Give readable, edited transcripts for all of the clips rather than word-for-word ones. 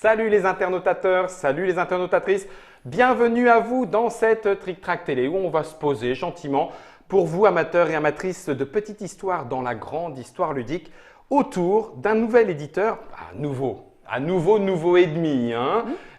Salut les internautateurs, salut les internautatrices. Bienvenue à vous dans cette Trick Track Télé où on va se poser gentiment pour vous amateurs et amatrices de petites histoires dans la grande histoire ludique autour d'un nouvel éditeur, nouveau et demi,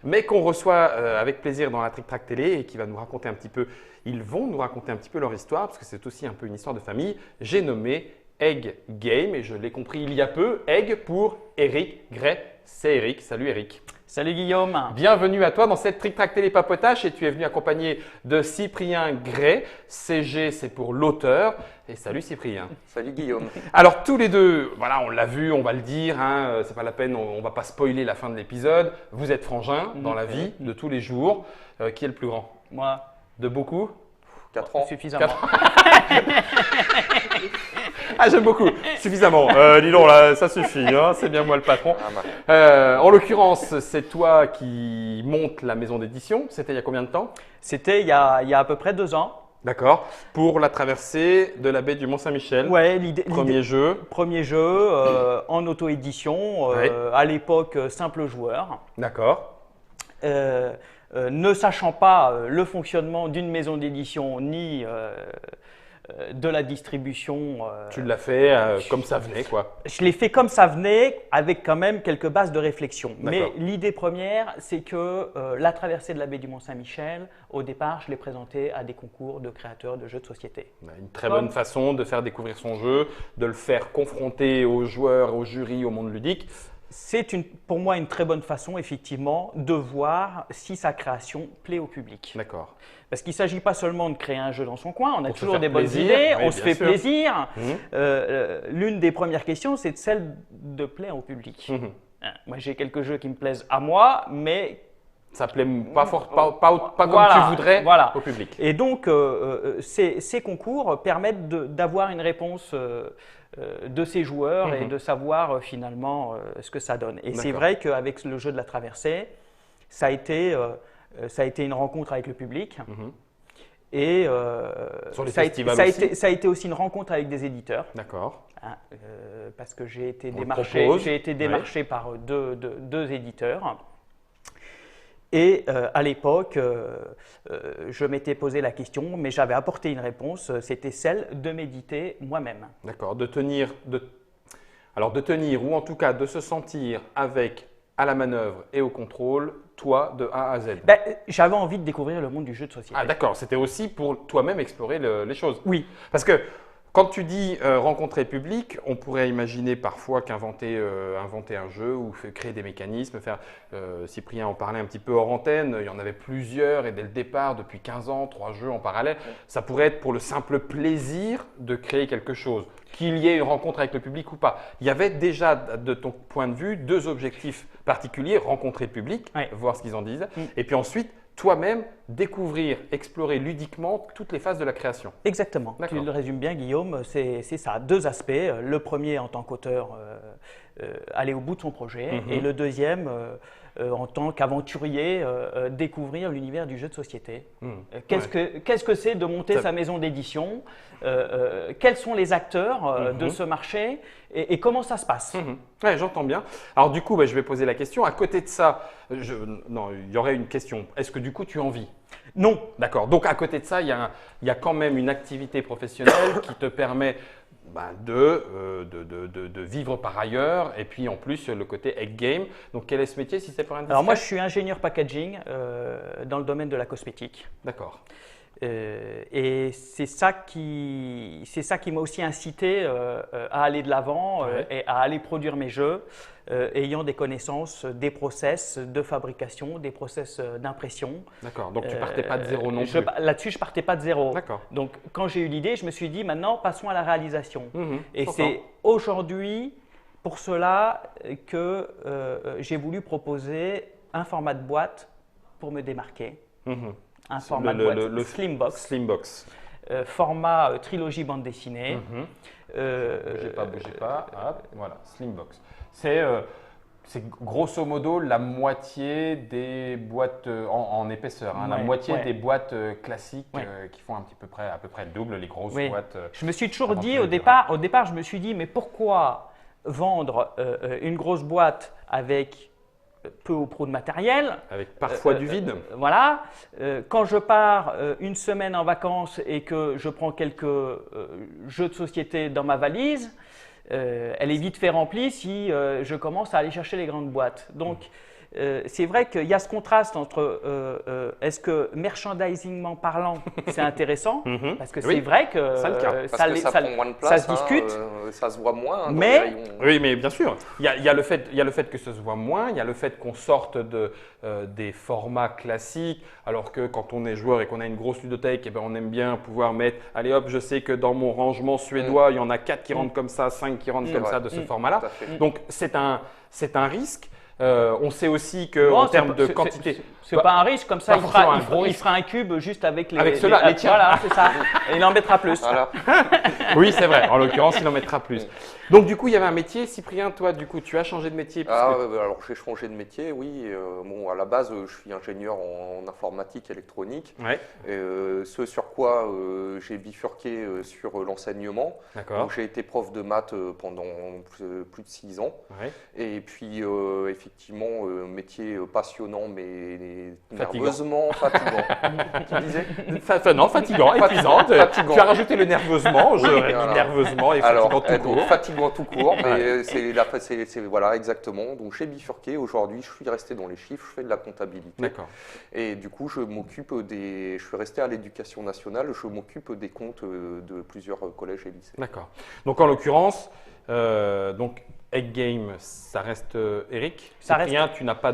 mais qu'on reçoit avec plaisir dans la Trick Track Télé et qui va nous raconter un petit peu, ils vont nous raconter un petit peu leur histoire parce que c'est aussi un peu une histoire de famille. J'ai nommé Egg Game et je l'ai compris il y a peu, Egg pour Eric Gray. C'est Eric. Salut Eric. Salut Guillaume. Bienvenue à toi dans cette Trick Track Télé Papotage et tu es venu accompagné de Cyprien Gray. CG, c'est pour l'auteur. Et salut Cyprien. Salut Guillaume. Alors tous les deux, voilà, on l'a vu, on va le dire, c'est pas la peine, on va pas spoiler la fin de l'épisode. Vous êtes frangins dans la vie de tous les jours. Qui est le plus grand? Moi. De beaucoup? 4 ans. Suffisamment. 4 ans. Ah, j'aime beaucoup. Suffisamment. Dis donc, là, ça suffit. C'est bien moi le patron. En l'occurrence, c'est toi qui montes la maison d'édition. C'était il y a combien de temps? C'était il y a à peu près 2 ans. D'accord. Pour la traversée de la baie du Mont-Saint-Michel. Ouais, Premier jeu. Premier jeu en auto-édition, à l'époque simple joueur. D'accord. Ne sachant pas le fonctionnement d'une maison d'édition ni de la distribution. Tu l'as fait comme ça venait, quoi. Je l'ai fait comme ça venait, avec quand même quelques bases de réflexion. Mais D'accord. l'idée première, c'est que la traversée de la baie du Mont-Saint-Michel, au départ, je l'ai présentée à des concours de créateurs de jeux de société. Une très bonne façon de faire découvrir son jeu, de le faire confronter aux joueurs, au jury, au monde ludique. C'est pour moi une très bonne façon, effectivement, de voir si sa création plaît au public. D'accord. Parce qu'il ne s'agit pas seulement de créer un jeu dans son coin, on a Pour se toujours faire des bonnes plaisir, idées, oui, on se bien fait sûr. plaisir. L'une des premières questions, c'est celle de plaire au public. Moi, j'ai quelques jeux qui me plaisent à moi, mais Ça plaît pas comme Voilà, tu voudrais voilà. au public. Et donc, ces concours permettent d'avoir une réponse de ces joueurs et de savoir finalement ce que ça donne. Et c'est D'accord. vrai qu'avec le jeu de la traversée, ça a été une rencontre avec le public. Et Sur les ça festivals aussi. a été aussi une rencontre avec des éditeurs. D'accord. Parce que j'ai été On le démarché, propose. par deux éditeurs. Et à l'époque, je m'étais posé la question, mais j'avais apporté une réponse, c'était celle de méditer moi-même. D'accord. De tenir ou en tout cas de se sentir avec à la manœuvre et au contrôle, toi de A à Z. Ben, j'avais envie de découvrir le monde du jeu de société. Ah d'accord, c'était aussi pour toi-même explorer les choses. Oui. Parce que quand tu dis rencontrer public, on pourrait imaginer parfois qu'inventer un jeu ou créer des mécanismes, Cyprien en parlait un petit peu hors antenne, il y en avait plusieurs et dès le départ, depuis 15 ans, 3 jeux en parallèle, ça pourrait être pour le simple plaisir de créer quelque chose, qu'il y ait une rencontre avec le public ou pas. Il y avait déjà, de ton point de vue, 2 objectifs particuliers, rencontrer le public, voir ce qu'ils en disent, et puis ensuite, toi-même, découvrir, explorer ludiquement toutes les phases de la création. Exactement. Tu le résumes bien, Guillaume. C'est ça. 2 aspects. Le premier, en tant qu'auteur, aller au bout de son projet. Et le deuxième, en tant qu'aventurier, découvrir l'univers du jeu de société. Qu'est-ce que c'est de monter sa maison d'édition? Quels sont les acteurs de ce marché et comment ça se passe? Ouais, j'entends bien. Alors du coup, je vais poser la question. À côté de ça, il y aurait une question. Est-ce que du coup, tu en vis? Non. D'accord. Donc à côté de ça, il y a quand même une activité professionnelle qui te permet de vivre par ailleurs et puis en plus le côté egg game. Donc quel est ce métier si c'est pas indiscret? Alors moi, je suis ingénieur packaging dans le domaine de la cosmétique. D'accord. Et c'est ça qui m'a aussi incité à aller de l'avant et à aller produire mes jeux, ayant des connaissances des process de fabrication, des process d'impression. D'accord, donc tu partais pas de zéro non plus. Là-dessus, je partais pas de zéro. D'accord. Donc quand j'ai eu l'idée, je me suis dit maintenant passons à la réalisation. Et j'entends. c'est aujourd'hui pour cela que j'ai voulu proposer un format de boîte pour me démarquer. Un format de boîte, le Slimbox. Slimbox. Format trilogie bande dessinée. Bougez pas. Hop, voilà, Slimbox. C'est grosso modo la moitié des boîtes en épaisseur, la moitié des boîtes classiques qui font à peu près le double, les grosses boîtes. Je me suis toujours dit au départ, je me suis dit mais pourquoi vendre une grosse boîte avec peu ou prou de matériel. Avec parfois du vide. Voilà. Quand je pars une semaine en vacances et que je prends quelques jeux de société dans ma valise, elle est vite fait remplie si je commence à aller chercher les grandes boîtes. Donc, c'est vrai qu'il y a ce contraste entre est-ce que merchandisingment parlant, c'est intéressant, parce que c'est vrai que ça prend moins de place, ça se discute, ça se voit moins. Mais oui, mais bien sûr, il y a le fait que ça se voit moins, il y a le fait qu'on sorte des formats classiques, alors que quand on est joueur et qu'on a une grosse ludothèque, eh ben, on aime bien pouvoir mettre, allez hop, je sais que dans mon rangement suédois, il y en a 4 qui rentrent comme ça, 5 qui rentrent comme ça de ce format-là. Donc c'est un risque. On sait aussi qu'en termes de quantité… C'est pas un risque, comme ça il fera un cube juste avec les tiens. Voilà, c'est ça. Et il en mettra plus. Voilà. Oui, c'est vrai. En l'occurrence, il en mettra plus. Donc du coup, il y avait un métier. Cyprien, toi, du coup, tu as changé de métier Alors j'ai changé de métier, oui. Bon, à la base, je suis ingénieur en informatique électronique. Ouais. Ce sur quoi j'ai bifurqué sur l'enseignement. D'accord. J'ai été prof de maths pendant plus de 6 ans. Ouais. Et puis effectivement, métier passionnant mais Fatigant. nerveusement fatigant. Tu disais non, fatigant, épuisant. Fatigant. Tu as rajouté le nerveusement, j'aurais dit Voilà. nerveusement et fatigant tout court. Fatigant tout court, mais voilà, exactement. Donc j'ai bifurqué. Aujourd'hui, je suis resté dans les chiffres, je fais de la comptabilité. D'accord. Et du coup, je suis resté à l'éducation nationale, je m'occupe des comptes de plusieurs collèges et lycées. D'accord. Donc en l'occurrence, Egg Game, ça reste Eric. Cyprien, tu n'as pas,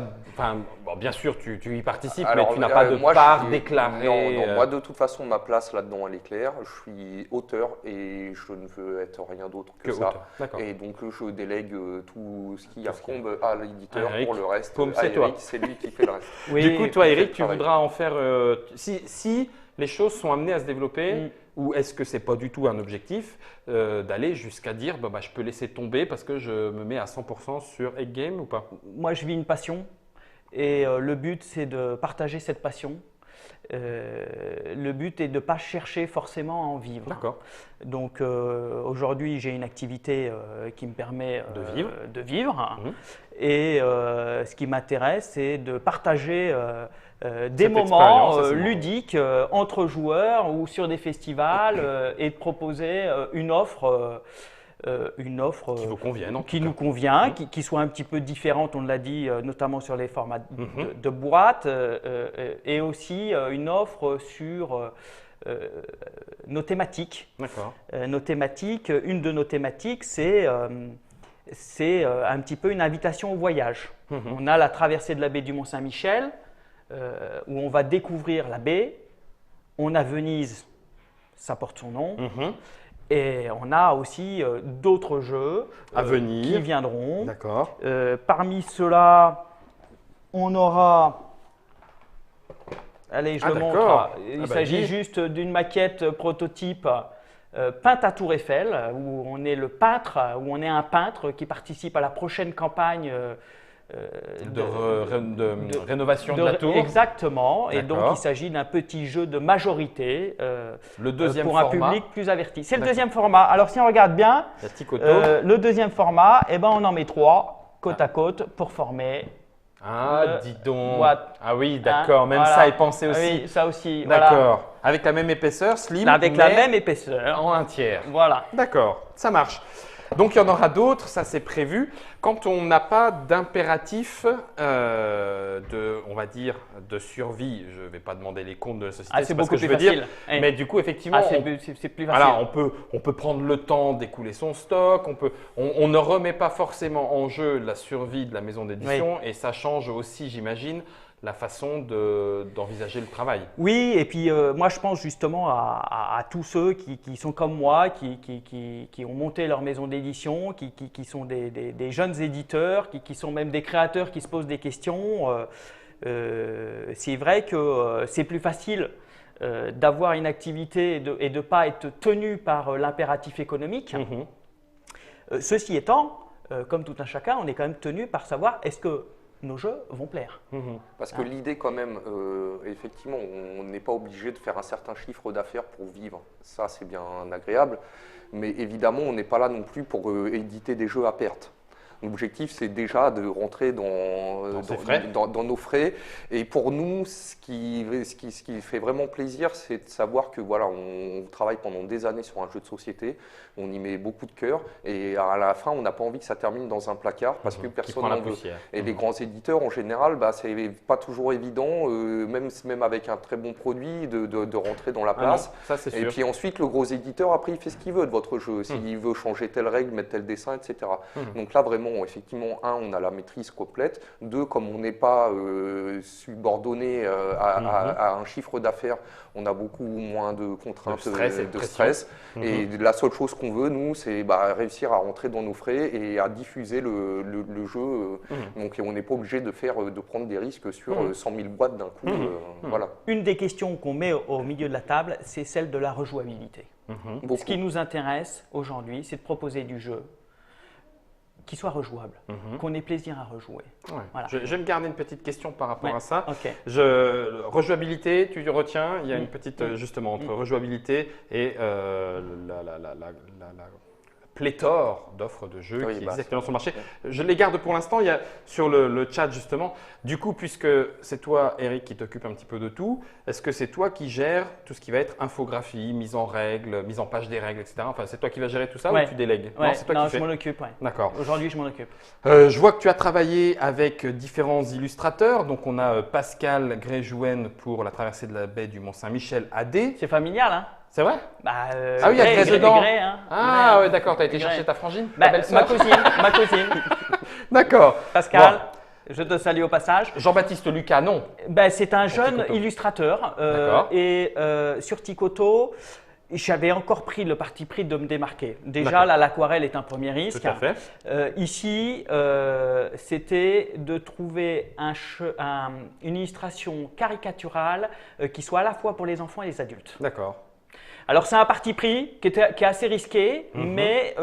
bien sûr, tu y participes, mais tu n'as pas de part déclarée. Non, moi de toute façon, ma place là-dedans, elle est claire. Je suis auteur et je ne veux être rien d'autre que ça. Et donc, je délègue tout ce qui incombe à l'éditeur pour le reste. C'est lui qui fait le reste. Oui, du coup, toi, Eric, tu voudras en faire… Si les choses sont amenées à se développer, ou est-ce que ce n'est pas du tout un objectif d'aller jusqu'à dire je peux laisser tomber parce que je me mets à 100% sur Egg Game ou pas? Moi, je vis une passion et le but, c'est de partager cette passion. Le but est de ne pas chercher forcément à en vivre. D'accord. Donc aujourd'hui, j'ai une activité qui me permet de vivre. Et ce qui m'intéresse, c'est de partager des moments ludiques entre joueurs ou sur des festivals et de proposer une offre qui vous convienne, qui nous convient, qui soit un petit peu différente, on l'a dit, notamment sur les formats de boîte, et aussi une offre sur nos thématiques. D'accord. Nos thématiques, une de nos thématiques, c'est un petit peu une invitation au voyage. On a la traversée de la baie du Mont-Saint-Michel, où on va découvrir la baie. On a Venise, ça porte son nom. Et on a aussi d'autres jeux à venir qui viendront. D'accord. Parmi ceux-là, on aura… Allez, je le montre. Il s'agit juste d'une maquette prototype peinte à Tour Eiffel, où on est le peintre, où on est un peintre qui participe à la prochaine campagne de rénovation de la tour. Exactement. Et donc, il s'agit d'un petit jeu de majorité le deuxième pour format. Un public plus averti. C'est le deuxième format. Alors, si on regarde bien, le deuxième format, on en met 3 côte à côte pour former… dis donc. Ah oui, d'accord. Même voilà. Ça est pensé aussi. Oui, ça aussi. D'accord. Voilà. Avec la même épaisseur, slim. Avec la même épaisseur. En 1/3. Voilà. D'accord, ça marche. Donc il y en aura d'autres, ça c'est prévu. Quand on n'a pas d'impératif on va dire, de survie, je ne vais pas demander les comptes de la société, c'est pas beaucoup ce que plus je veux facile. dire. Mais du coup, effectivement, c'est plus facile. Voilà, on peut prendre le temps d'écouler son stock. On ne remet pas forcément en jeu la survie de la maison d'édition, et ça change aussi, j'imagine, la façon d'envisager le travail. Oui, et puis moi je pense justement à tous ceux qui sont comme moi, qui ont monté leur maison d'édition, qui sont des jeunes éditeurs, qui sont même des créateurs qui se posent des questions. C'est vrai que c'est plus facile d'avoir une activité et de ne pas être tenu par l'impératif économique. Ceci étant, comme tout un chacun, on est quand même tenu par savoir est-ce que nos jeux vont plaire. Parce que l'idée quand même, effectivement, on n'est pas obligé de faire un certain chiffre d'affaires pour vivre. Ça, c'est bien agréable. Mais évidemment, on n'est pas là non plus pour éditer des jeux à perte. L'objectif, c'est déjà de rentrer dans nos frais. Et pour nous, ce qui fait vraiment plaisir, c'est de savoir que voilà, on travaille pendant des années sur un jeu de société, on y met beaucoup de cœur, et à la fin, on n'a pas envie que ça termine dans un placard parce que personne n'en veut. Et les grands éditeurs, en général, c'est pas toujours évident, même avec un très bon produit, de rentrer dans la place. Ça, c'est sûr. Et puis ensuite, le gros éditeur, après, il fait ce qu'il veut de votre jeu. S'il veut changer telle règle, mettre tel dessin, etc. Donc là, vraiment, effectivement, on a la maîtrise complète. 2, comme on n'est pas subordonné à un chiffre d'affaires, on a beaucoup moins de contraintes, de stress. Et la seule chose qu'on veut, nous, c'est réussir à rentrer dans nos frais et à diffuser le jeu. Donc on n'est pas obligé de prendre des risques sur 100 000 boîtes d'un coup. Voilà. Une des questions qu'on met au milieu de la table, c'est celle de la rejouabilité. Ce qui nous intéresse aujourd'hui, c'est de proposer du jeu qui soit rejouable, qu'on ait plaisir à rejouer. Ouais. Voilà. Je vais me garder une petite question par rapport à ça. Okay. Rejouabilité, tu retiens, il y a une petite, justement, entre rejouabilité et la pléthore d'offres de jeux qui existent sur le marché. Je les garde pour l'instant. Il y a sur le chat, justement. Du coup, puisque c'est toi, Eric, qui t'occupe un petit peu de tout, est-ce que c'est toi qui gères tout ce qui va être infographie, mise en règle, mise en page des règles, etc. Enfin, c'est toi qui vas gérer tout ça ou tu délègues? Non, c'est toi qui je m'en occupe. D'accord. Aujourd'hui, je m'en occupe. Je vois que tu as travaillé avec différents illustrateurs. Donc, on a Pascal Gréjouen pour La traversée de la baie du Mont-Saint-Michel AD. C'est familial, hein? C'est vrai? Ah oui, il y a Grès dedans. Ouais, d'accord. Tu as été chercher ta frangine? Ma cousine. D'accord. Pascal, je te salue au passage. Jean-Baptiste Lucas, non? C'est un jeune illustrateur. Et sur Ticoto, j'avais encore pris le parti pris de me démarquer. Déjà, l'aquarelle est un premier risque. Tout à fait. Ici, c'était de trouver une illustration caricaturale qui soit à la fois pour les enfants et les adultes. D'accord. Alors, c'est un parti pris qui est assez risqué, mais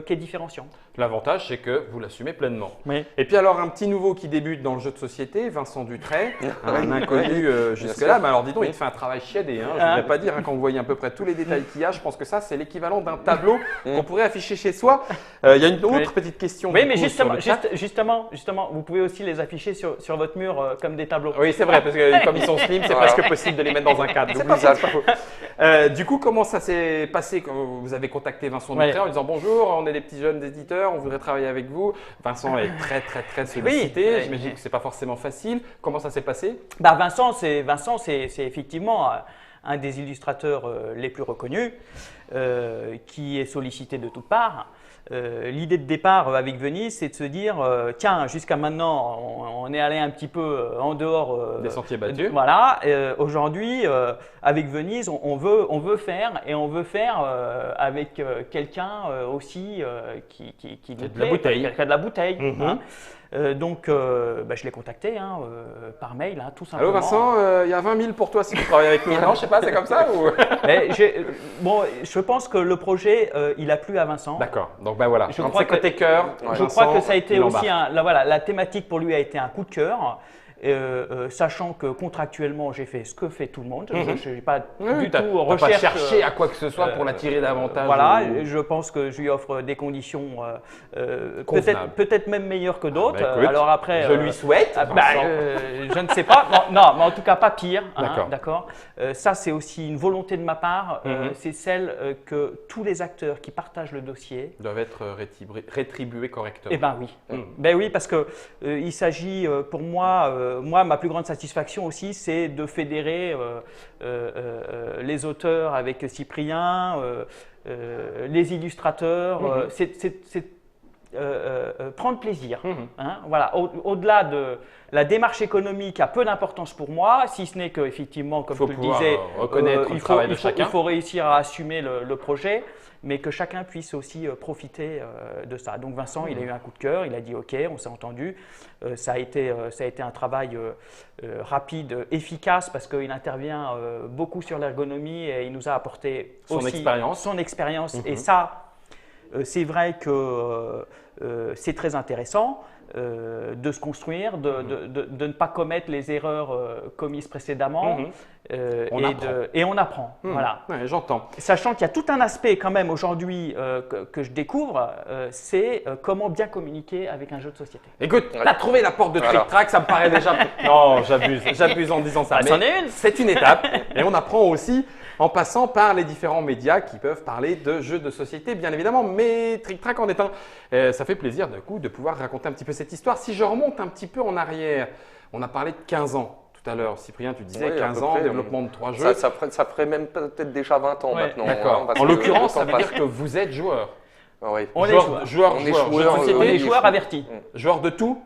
qui est différenciant. L'avantage, c'est que vous l'assumez pleinement. Oui. Et puis alors, un petit nouveau qui débute dans le jeu de société, Vincent Dutray, un inconnu jusque-là. Mais alors, dis donc, il te fait un travail chiadé. Je ne voudrais pas dire, quand vous voyez à peu près tous les détails qu'il y a, je pense que ça, c'est l'équivalent d'un tableau qu'on pourrait afficher chez soi. Il y a une autre petite question. Oui, mais justement, vous pouvez aussi les afficher sur votre mur comme des tableaux. Oui, c'est vrai, parce que comme ils sont slim, c'est presque possible de les mettre dans un cadre. C'est pas faux. Du coup, comment ça s'est passé quand vous avez contacté Vincent Dutray en disant bonjour, on est des petits jeunes éditeurs, on voudrait travailler avec vous. Vincent est très sollicité. J'imagine que ce n'est pas forcément facile. Comment ça s'est passé? Vincent, c'est effectivement un des illustrateurs les plus reconnus, qui est sollicité de toutes parts. L'idée de départ avec Venise, c'est de se dire tiens, jusqu'à maintenant, on est allé un petit peu en dehors des sentiers battus. Voilà. Avec Venise, on veut faire avec quelqu'un aussi qui nous plaît, qui a de la bouteille. Donc, je l'ai contacté par mail, tout simplement. Allô Vincent, il y a 20 000 pour toi si tu travailles avec nous. Non, je sais pas, c'est comme ça ou... Je pense que le projet, il a plu à Vincent. D'accord. Donc voilà. Je crois que côté cœur. Je crois que ça a été aussi la thématique pour lui a été un coup de cœur. Sachant que contractuellement, j'ai fait ce que fait tout le monde. Je n'ai pas du tout recherché pas cherché à quoi que ce soit pour l'attirer davantage. Voilà, je pense que je lui offre des conditions peut-être même meilleures que d'autres. Alors après, je lui souhaite. Je ne sais pas. Non, mais en tout cas pas pire. D'accord. Ça, c'est aussi une volonté de ma part. C'est celle que tous les acteurs qui partagent le dossier doivent être rétribués correctement. Eh bien oui. Oui, parce que il s'agit pour moi. Moi, ma plus grande satisfaction aussi, c'est de fédérer les auteurs avec Cyprien, les illustrateurs. C'est prendre plaisir. Voilà. Au-delà de la démarche économique a peu d'importance pour moi, si ce n'est qu'effectivement, comme je te le disais, il faut réussir à assumer le projet, mais que chacun puisse aussi profiter de ça. Donc Vincent, il a eu un coup de cœur, il a dit OK, on s'est entendu. Ça a été un travail rapide, efficace, parce qu'il intervient beaucoup sur l'ergonomie et il nous a apporté son expérience. Et ça, c'est vrai que c'est très intéressant. de se construire, de ne pas commettre les erreurs commises précédemment. Et on apprend. Voilà. Ouais, j'entends. Sachant qu'il y a tout un aspect quand même aujourd'hui que je découvre, c'est comment bien communiquer avec un jeu de société. Écoute, tu as trouvé la porte de Trick Track, ça me paraît déjà… Non, j'abuse en disant ça. C'en est une. C'est une étape et on apprend aussi en passant par les différents médias qui peuvent parler de jeux de société, bien évidemment. Mais Trick Track en est un. Ça fait plaisir d'un coup de pouvoir raconter un petit peu cette histoire. Si je remonte un petit peu en arrière, on a parlé de 15 ans. Tout à l'heure, Cyprien, tu disais 15 ans, développement de 3 jeux. Ça ferait même peut-être déjà 20 ans maintenant. D'accord. En l'occurrence, ça veut dire que vous êtes joueur. Oui. On est joueurs avertis. Joueurs de tout.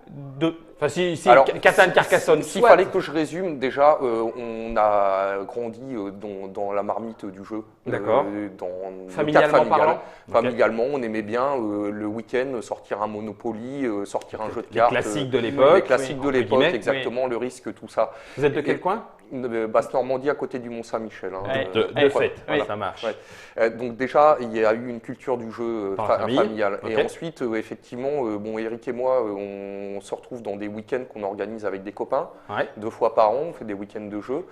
Enfin, si Alors, Catan, Carcassonne, s'il fallait que je résume, déjà, on a grandi dans la marmite du jeu. D'accord. Familialement parlant. Familialement, on aimait bien le week-end sortir un Monopoly, sortir un jeu de cartes. Les classiques de l'époque. Les classiques de l'époque, exactement, le risque, tout ça. Vous êtes de quel coin ? Basse-Normandie, à côté du Mont-Saint-Michel. De fait, ça marche. Donc déjà, il y a eu une culture du jeu familiale. Okay. Et ensuite, effectivement, Eric et moi, on se retrouve dans des week-ends qu'on organise avec des copains. 2 fois par an, on fait des week-ends de jeu.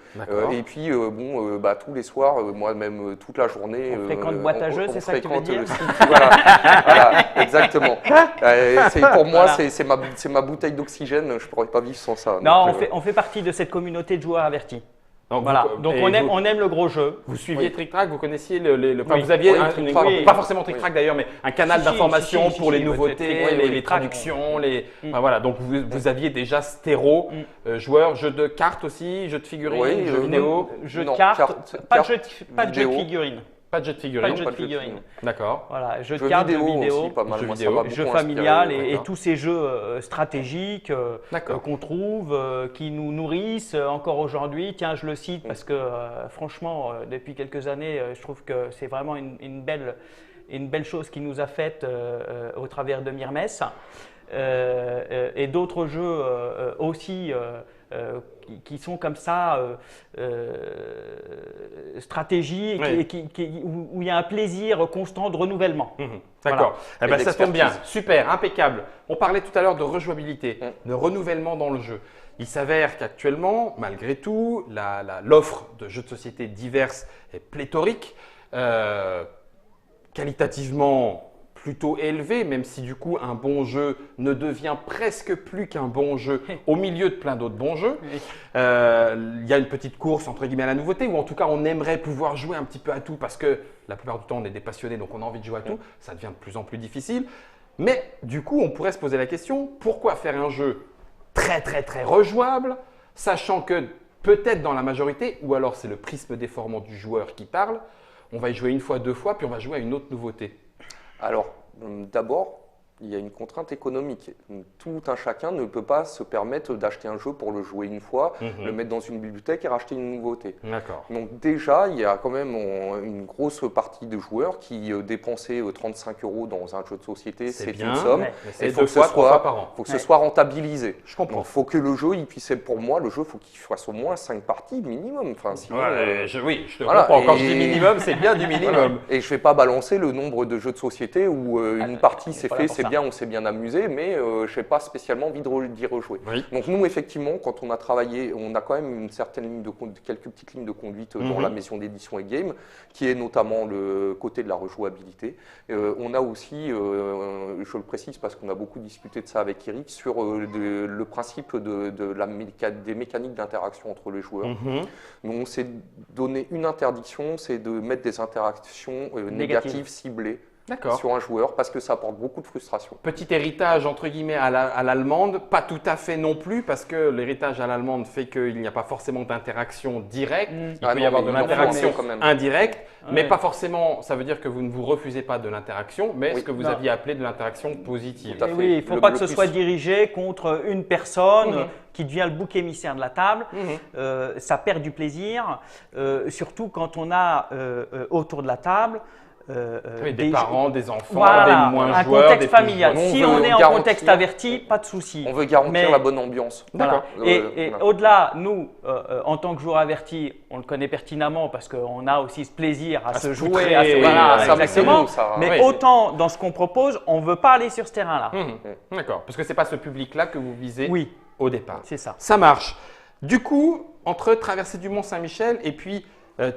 Et puis, tous les soirs, moi-même, toute la journée… On fréquente boîte à jeux, c'est ça que tu veux dire ? Voilà, exactement. Pour moi, c'est ma bouteille d'oxygène, je ne pourrais pas vivre sans ça. Non, on fait partie de cette communauté de joueurs avertis. Donc on aime le gros jeu. Vous suiviez Trick Track, vous connaissiez vous aviez pas forcément Trick Track d'ailleurs, mais un canal d'information pour les nouveautés, les traductions, voilà. Donc vous aviez déjà stéro, jeux de cartes aussi, jeux de figurines, jeux vidéo, jeux de cartes, pas de jeux de figurines. Pas de jeux de figurines. Pas de jeux de figurines. D'accord. Voilà, jeux de cartes, jeux vidéo, jeux familiales et tous ces jeux stratégiques qu'on trouve, qui nous nourrissent encore aujourd'hui. Tiens, je le cite parce que franchement, depuis quelques années, je trouve que c'est vraiment une belle chose qui nous a faite au travers de Myrmes. Et d'autres jeux aussi qui sont comme ça stratégiques où il y a un plaisir constant de renouvellement. D'accord. Voilà. Ça tombe bien. Super, impeccable. On parlait tout à l'heure de rejouabilité, de renouvellement dans le jeu. Il s'avère qu'actuellement, malgré tout, l'offre de jeux de société diverses est pléthorique, qualitativement plutôt élevé, même si du coup un bon jeu ne devient presque plus qu'un bon jeu au milieu de plein d'autres bons jeux. Il y a une petite course entre guillemets à la nouveauté, ou en tout cas on aimerait pouvoir jouer un petit peu à tout parce que la plupart du temps on est des passionnés donc on a envie de jouer à tout, ça devient de plus en plus difficile. Mais du coup on pourrait se poser la question, pourquoi faire un jeu très très très rejouable, sachant que peut-être dans la majorité, ou alors c'est le prisme déformant du joueur qui parle, on va y jouer 1 fois, 2 fois, puis on va jouer à une autre nouveauté. Alors, d'abord, il y a une contrainte économique. Tout un chacun ne peut pas se permettre d'acheter un jeu pour le jouer 1 fois, le mettre dans une bibliothèque et racheter une nouveauté. D'accord. Donc déjà, il y a quand même une grosse partie de joueurs qui dépensaient 35 € dans un jeu de société, c'est une somme. Et il faut que ce soit rentabilisé. Je comprends. Il faut que le jeu, pour moi, il faut qu'il fasse au moins 5 parties minimum. Enfin, sinon, je te comprends. Quand je dis minimum, c'est bien du minimum. Voilà. Et je ne vais pas balancer le nombre de jeux de société où une partie c'est fait, c'est bien, on s'est bien amusé, mais je n'ai pas spécialement envie d'y rejouer. Oui. Donc nous, effectivement, quand on a travaillé, on a quand même quelques petites lignes de conduite dans la maison d'édition et game, qui est notamment le côté de la rejouabilité. On a aussi, je le précise parce qu'on a beaucoup discuté de ça avec Eric, sur le principe des mécaniques d'interaction entre les joueurs. Nous, on s'est donné une interdiction, c'est de mettre des interactions négatives ciblées sur un joueur parce que ça apporte beaucoup de frustration. Petit héritage entre guillemets à l'allemande, pas tout à fait non plus parce que l'héritage à l'allemande fait qu'il n'y a pas forcément d'interaction directe, il peut y avoir de l'interaction indirecte, mais pas forcément, ça veut dire que vous ne vous refusez pas de l'interaction, mais ce que vous aviez appelé de l'interaction positive. Oui, il ne faut pas que ce soit dirigé contre une personne qui devient le bouc émissaire de la table, ça perd du plaisir, surtout quand on a autour de la table des parents, des enfants, voilà, des moins un joueurs, contexte familial. Si on est en contexte averti, pas de souci. On veut garantir la bonne ambiance. Voilà. Et au-delà, nous, en tant que joueurs avertis, on le connaît pertinemment parce qu'on a aussi ce plaisir à se jouer, exactement. Mais autant dans ce qu'on propose, on ne veut pas aller sur ce terrain-là. D'accord, parce que ce n'est pas ce public-là que vous visez au départ. C'est ça. Ça marche. Du coup, entre traversée du Mont-Saint-Michel et puis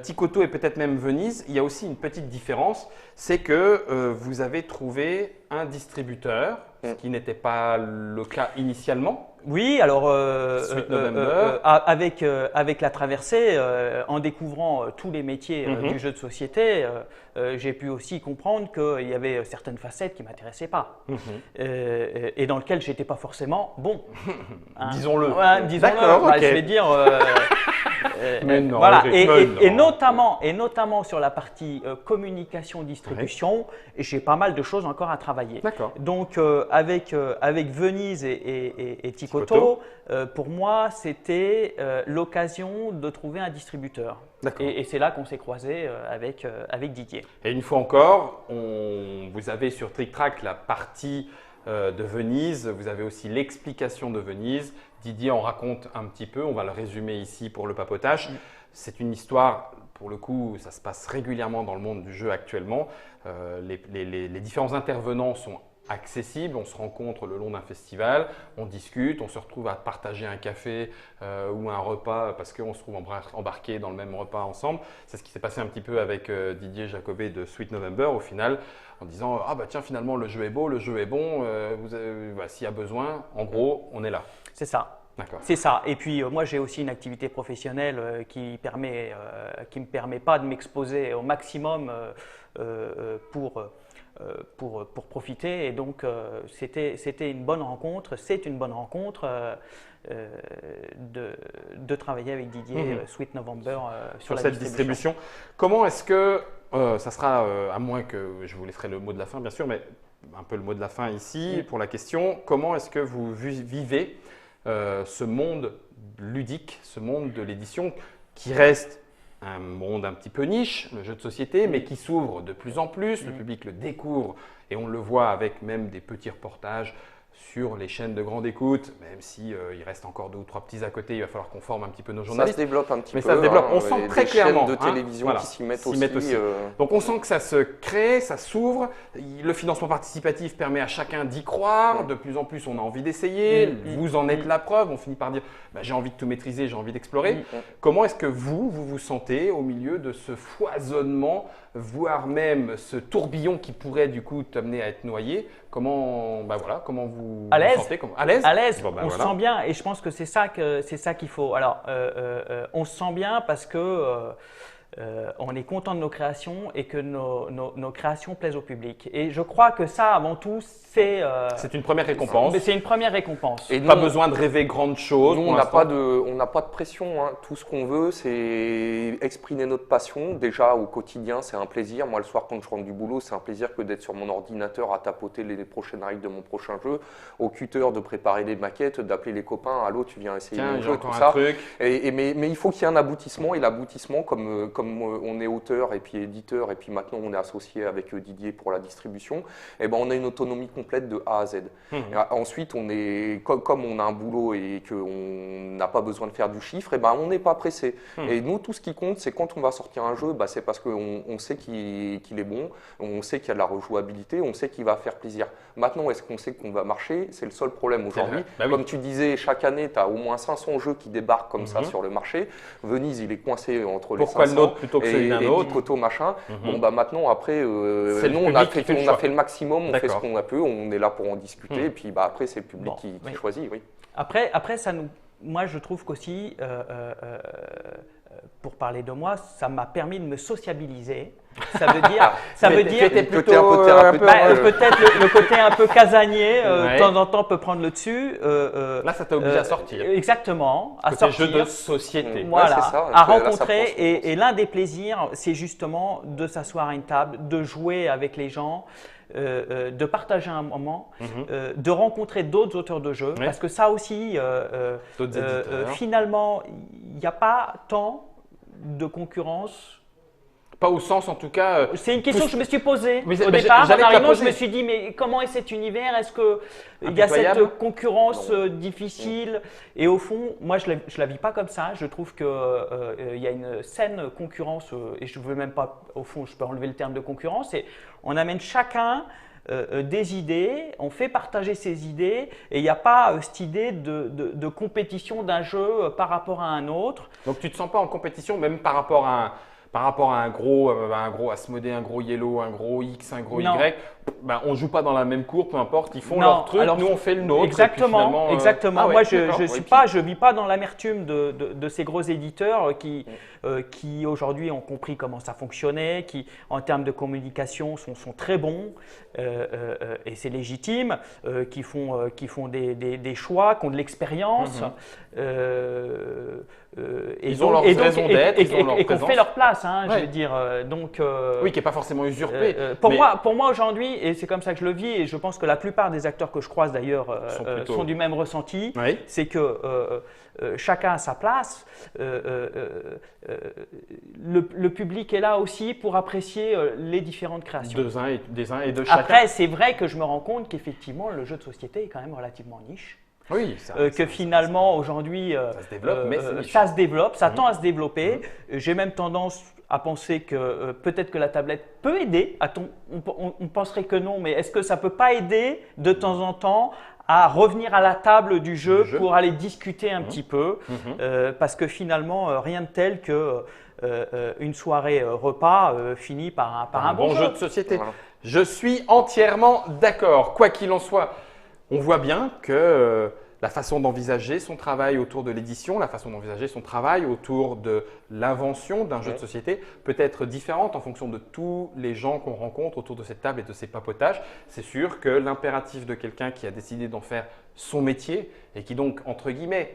Tikoto et peut-être même Venise, il y a aussi une petite différence, c'est que vous avez trouvé un distributeur, ce qui n'était pas le cas initialement. Oui, alors avec la traversée, en découvrant tous les métiers du jeu de société, j'ai pu aussi comprendre qu'il y avait certaines facettes qui ne m'intéressaient pas et dans lesquelles je n'étais pas forcément bon. Hein. Disons-le. Ouais, disons-le. Je vais dire. Mais non, voilà. Et notamment sur la partie communication-distribution, j'ai pas mal de choses encore à travailler. Donc avec Venise et Tikoto, pour moi, c'était l'occasion de trouver un distributeur. Et c'est là qu'on s'est croisés avec Didier. Et une fois encore, vous avez sur Trick Track la partie de Venise, vous avez aussi l'explication de Venise. Didier en raconte un petit peu, on va le résumer ici pour le papotage. C'est une histoire, pour le coup, ça se passe régulièrement dans le monde du jeu actuellement. Les différents intervenants sont accessible, on se rencontre le long d'un festival, on discute, on se retrouve à partager un café ou un repas parce qu'on se trouve embarqués dans le même repas ensemble. C'est ce qui s'est passé un petit peu avec Didier Jacobet de Sweet November au final, en disant « Ah bah tiens, finalement le jeu est beau, le jeu est bon, s'il y a besoin, en gros, on est là ». C'est ça. C'est ça. Et puis moi, j'ai aussi une activité professionnelle qui me permet pas de m'exposer au maximum pour profiter. Et donc, c'était une bonne rencontre. C'est une bonne rencontre de travailler avec Didier Sweet November sur la cette distribution. Comment est-ce que ça sera, à moins que je vous laisserai le mot de la fin, bien sûr, mais un peu le mot de la fin ici pour la question. Comment est-ce que vous vivez ce monde ludique, ce monde de l'édition qui reste un monde un petit peu niche, le jeu de société, mais qui s'ouvre de plus en plus, le public le découvre et on le voit avec même des petits reportages sur les chaînes de grande écoute, même si il reste encore 2 ou 3 petits à côté, il va falloir qu'on forme un petit peu nos journalistes. Ça se développe un petit peu. Mais ça se développe, on sent très clairement. Des chaînes de télévision qui s'y mettent aussi. Donc on sent que ça se crée, ça s'ouvre. Le financement participatif permet à chacun d'y croire. De plus en plus, on a envie d'essayer. Vous en êtes la preuve. On finit par dire j'ai envie de tout maîtriser, j'ai envie d'explorer. Comment est-ce que vous sentez au milieu de ce foisonnement, voire même ce tourbillon qui pourrait du coup t'amener à être noyé? Comment vous à l'aise. Vous sentez À l'aise. À l'aise. On se sent bien et je pense que c'est ça qu'il faut. Alors, on se sent bien parce que on est content de nos créations et que nos créations plaisent au public. Et je crois que ça, avant tout, c'est une première récompense. C'est une première récompense. Et pas besoin de rêver grandes choses. Nous, on n'a pas de pression. Hein. Tout ce qu'on veut, c'est exprimer notre passion. Déjà, au quotidien, c'est un plaisir. Moi, le soir, quand je rentre du boulot, c'est un plaisir que d'être sur mon ordinateur à tapoter les prochaines règles de mon prochain jeu. Au cutter, de préparer les maquettes, d'appeler les copains. Allô, tu viens essayer mon jeu, tout ça. Mais il faut qu'il y ait un aboutissement. Et l'aboutissement, comme on est auteur et puis éditeur et puis maintenant on est associé avec Didier pour la distribution, et ben on a une autonomie complète de A à Z. Ensuite, comme on a un boulot et qu'on n'a pas besoin de faire du chiffre, et ben on n'est pas pressé. Et nous, tout ce qui compte, c'est quand on va sortir un jeu, c'est parce qu'on sait qu'il est bon, on sait qu'il y a de la rejouabilité, on sait qu'il va faire plaisir. Maintenant, est-ce qu'on sait qu'on va marcher? C'est le seul problème aujourd'hui. Comme tu disais, chaque année, tu as au moins 500 jeux qui débarquent comme ça sur le marché. Venise, il est coincé entre les 500. Pourquoi le nôtre plutôt que celui d'un autre? Tikoto, machin. Maintenant, après, nous, on a fait le maximum, on fait ce qu'on a pu, on est là pour en discuter, et puis après, c'est le public qui choisit. Oui. Après moi, je trouve qu'aussi, pour parler de moi, ça m'a permis de me sociabiliser. Ça veut dire, plutôt un peu thérapeutique. Peut-être le côté un peu casanier, de temps en temps peut prendre le dessus. Là, ça t'a obligé à sortir. Exactement, à sortir. Jeu de société. Voilà, c'est ça, à rencontrer. Et l'un des plaisirs, c'est justement de s'asseoir à une table, de jouer avec les gens. De partager un moment, de rencontrer d'autres auteurs de jeux, parce que ça aussi, finalement, il n'y a pas tant de concurrence Pas au sens en tout cas… c'est une question que je me suis posée au départ. En arrivant, je me suis dit, mais comment est cet univers? Est-ce qu'il y a cette concurrence difficile? Et au fond, moi, je ne la vis pas comme ça. Je trouve qu'il y a une saine concurrence, et je ne veux même pas, au fond, je peux enlever le terme de concurrence, et on amène chacun des idées, on fait partager ses idées, et il n'y a pas cette idée de compétition d'un jeu par rapport à un autre. Donc tu ne te sens pas en compétition même par rapport à un gros Asmodée, un gros Yellow, un gros X, un gros Y, on ne joue pas dans la même cour, peu importe, ils font leur truc, nous on fait le nôtre. Exactement, exactement. Moi je vis pas dans l'amertume de ces gros éditeurs qui aujourd'hui ont compris comment ça fonctionnait, qui en termes de communication sont très bons et c'est légitime, qui font des choix, qui ont de l'expérience. Ils ont leur raison d'être, et qu'on fait leur place, je veux dire. Oui, qui n'est pas forcément usurpée. Pour moi aujourd'hui, et c'est comme ça que je le vis, et je pense que la plupart des acteurs que je croise d'ailleurs sont du même ressenti, c'est que chacun a sa place. Le public est là aussi pour apprécier les différentes créations. Des uns et de chacun. Après, c'est vrai que je me rends compte qu'effectivement, le jeu de société est quand même relativement niche. Oui, que finalement aujourd'hui ça se développe, ça tend à se développer. J'ai même tendance à penser que peut-être que la tablette peut aider. On penserait que non, mais est-ce que ça ne peut pas aider de temps en temps à revenir à la table du jeu pour aller discuter un petit peu parce que finalement rien de tel que une soirée repas finit par un bon jeu de société. Voilà. Je suis entièrement d'accord. Quoi qu'il en soit, on voit bien que la façon d'envisager son travail autour de l'édition, la façon d'envisager son travail autour de l'invention d'un jeu de société peut être différente en fonction de tous les gens qu'on rencontre autour de cette table et de ces papotages. C'est sûr que l'impératif de quelqu'un qui a décidé d'en faire son métier et qui donc, entre guillemets,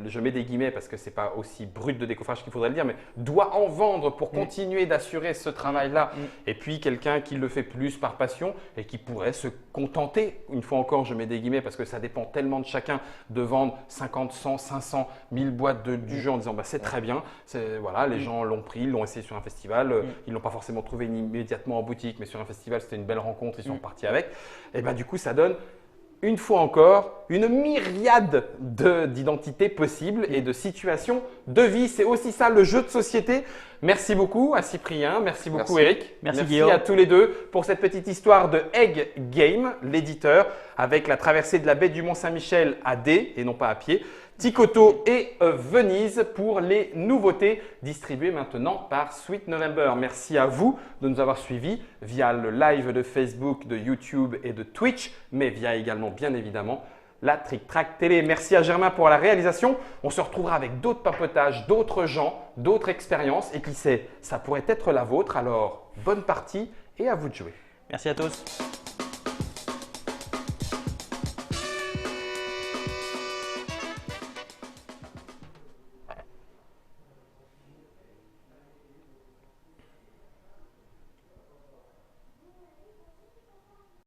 je mets des guillemets parce que ce n'est pas aussi brut de décoffrage qu'il faudrait le dire, mais doit en vendre pour continuer d'assurer ce travail-là. Et puis quelqu'un qui le fait plus par passion et qui pourrait se contenter, une fois encore je mets des guillemets parce que ça dépend tellement de chacun, de vendre 50, 100, 500, 1000 boîtes du jeu en disant c'est très bien, voilà, les gens l'ont pris, ils l'ont essayé sur un festival, ils ne l'ont pas forcément trouvé immédiatement en boutique, mais sur un festival c'était une belle rencontre, ils sont repartis avec. Et du coup ça donne une fois encore, une myriade d'identités possibles et de situations de vie. C'est aussi ça le jeu de société. Merci beaucoup à Cyprien, merci beaucoup Eric. Merci Guillaume. À tous les deux pour cette petite histoire de Egg Game, l'éditeur, avec la traversée de la baie du Mont-Saint-Michel à D et non pas à pied. Tikoto et Venise pour les nouveautés distribuées maintenant par Sweet November. Merci à vous de nous avoir suivis via le live de Facebook, de YouTube et de Twitch, mais via également bien évidemment la Trick Track Télé. Merci à Germain pour la réalisation. On se retrouvera avec d'autres papotages, d'autres gens, d'autres expériences et qui sait, ça pourrait être la vôtre. Alors bonne partie et à vous de jouer. Merci à tous.